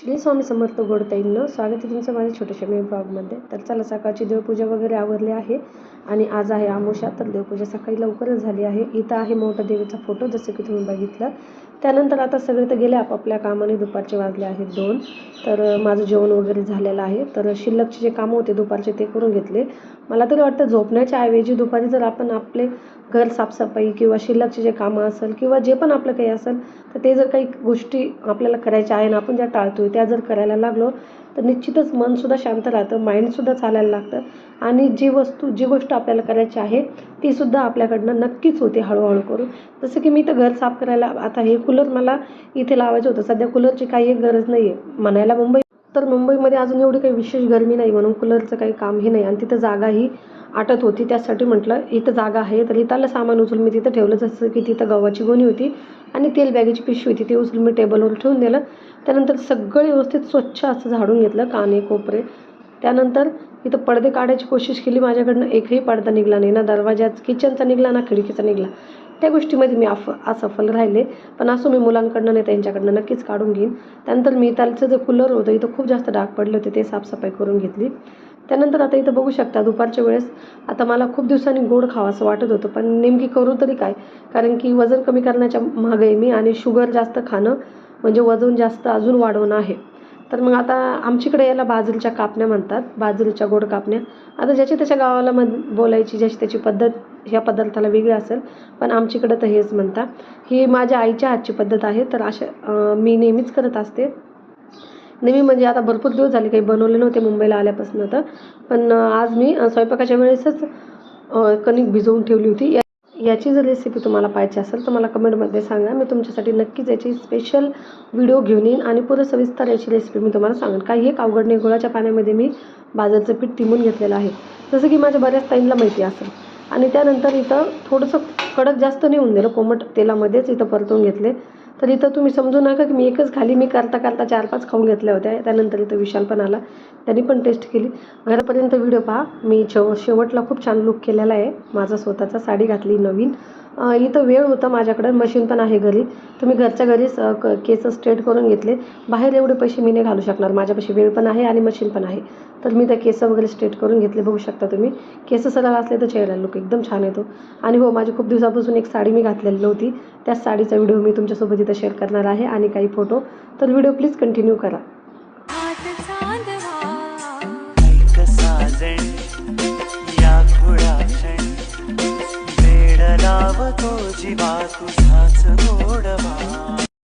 श्री स्वामी समर्थ गोडताईंनो, स्वागत आहे तुमचं माझ्या छोट्याशा मी ब्लॉगमध्ये। तर चला, सकाळची देवपूजा वगैरे आवरली आहे आणि आज आहे अमावस्या, तर देवपूजा सकाळी लवकरच झाली आहे। इथं आहे मोठा देवीचा फोटो, जसं की तुम्ही बघितलं। त्यानंतर आता सगळे तर गेले आपापल्या कामाने, दुपारचे वाजले आहेत 2। तर माझं जेवण वगैरे झालेलं आहे। तर शिल्लकचे जे कामं होते दुपारचे ते करून घेतले। मला तरी वाटतं झोपण्याच्या ऐवजी दुपारी जर आपण आपले घर साफसफाई किंवा शिल्लकचे जे कामं असेल किंवा जे पण आपलं काही असेल, तर ते जर काही गोष्टी आपल्याला करायच्या आहे ना, आपण ज्या टाळतोय त्या जर करायला लागलो तर निश्चितच मनसुद्धा शांत राहतं, माइंडसुद्धा चालायला लागतं आणि जी गोष्ट आपल्याला करायची आहे तीसुद्धा आपल्याकडनं नक्कीच होते हळूहळू करून। जसं की मी तर घर साफ करायला, आता हे कूलर मला इथे लावायचं होतं। सध्या कूलरची काही एक गरज नाही आहे म्हणायला। मुंबईमध्ये अजून एवढी काही विशेष गरमी नाही म्हणून कूलरचं काही कामही नाही आणि तिथं जागाही आटत होती। त्यासाठी म्हटलं इथं जागा आहे तर इथलं सामान उचलून मी तिथं ठेवलं। जसं की तिथं गव्हाची गोणी होती आणि तेल बॅगेची पिशवी होती, ते उचलून मी टेबलवर ठेवून दिलं। त्यानंतर सगळं व्यवस्थित स्वच्छ असं झाडून घेतलं, काने कोपरे। त्यानंतर इथं पडदे काढायची कोशिश केली, माझ्याकडनं एकही पडदा निघाला नाही, ना दरवाजाचा किचनचा निघाला ना खिडकीचा निघाला। त्या गोष्टीमध्ये मी असफल राहिले, पण असं मी मुलांकडनं नाही त्यांच्याकडनं नक्कीच काढून घेईन। त्यानंतर मी त्याचं जे कूलर होतं इथं खूप जास्त डाग पडले होते, ते साफसफाई करून घेतली। त्यानंतर आता इथं बघू शकता दुपारच्या वेळेस आता मला खूप दिवसांनी गोड खावं असं वाटत होतं, पण नेमकी करू तरी काय, कारण की वजन कमी करण्याच्या मागे आहे मी आणि शुगर जास्त खाणं म्हणजे वजन जास्त अजून वाढवणं आहे। तर मग आता आमच्याकडे याला बाजरीच्या कापण्या म्हणतात, बाजरीच्या गोड कापण्या। आता ज्याच्या त्याच्या गावाला बोलायची ज्याची त्याची पद्धत ह्या पदार्थाला वेगळी असेल, पण आमच्याकडे तर हेच म्हणतात। ही माझ्या आईच्या हातची पद्धत आहे, तर अशा मी नेहमीच करत असते। नेहमी म्हणजे आता भरपूर दिवस झाले काही बनवले नव्हते मुंबईला आल्यापासून तर, पण आज मी स्वयंपाकाच्या वेळेसच कणिक भिजवून ठेवली होती। याची जर रेसिपी तुम्हाला पाहिजे असेल तर मला कमेंटमध्ये सांगा, मी तुमच्यासाठी नक्कीच याची स्पेशल व्हिडिओ घेऊन येईन आणि पुढे सविस्तर याची रेसिपी मी तुम्हाला सांगेन। काही एक अवघड नाही, गुळाच्या पाण्यामध्ये मी बाजरीचं पीठ तिंबून घेतलेलं आहे, जसं की माझ्या बऱ्याच ताईंना माहिती असेल। आणि त्यानंतर इथं थोडंसं कडक जास्त नाही होऊन दिलं, कोमट तेलामध्येच इथं परतून घेतले। तर इथं तुम्ही समजू नका की मी एकच खाली, मी करता 4-5 खाऊन घेतल्या होत्या। त्यानंतर इथं विशाल पण आला, त्यांनी पण टेस्ट केली। घरापर्यंत व्हिडिओ पहा, मी शेवटला खूप छान लुक केलेला आहे माझा स्वतःचा, साडी घातली नवीन। इथं वेळ होता माझ्याकडे, मशीन पण आहे घरी, तुम्ही घरच्या घरीच केस स्ट्रेट करून घेतले। बाहेर एवढे पैसे मी नाही घालू शकणार, माझ्यापाशी वेळ पण आहे आणि मशीन पण आहे, तर मी त्या केस वगैरे स्ट्रेट करून घेतले। बघू शकता तुम्ही, केस सरळ असले तर चेहरा लुक एकदम छान येतो। आणि हो, माझी खूप दिवसापासून एक साडी मी घातलेली नव्हती, त्या साडीचा व्हिडिओ मी तुमच्यासोबत इथं शेअर करणार आहे आणि काही फोटो, तर व्हिडिओ प्लीज कंटिन्यू करा। लावतो जीवा तुझाच गोडवा।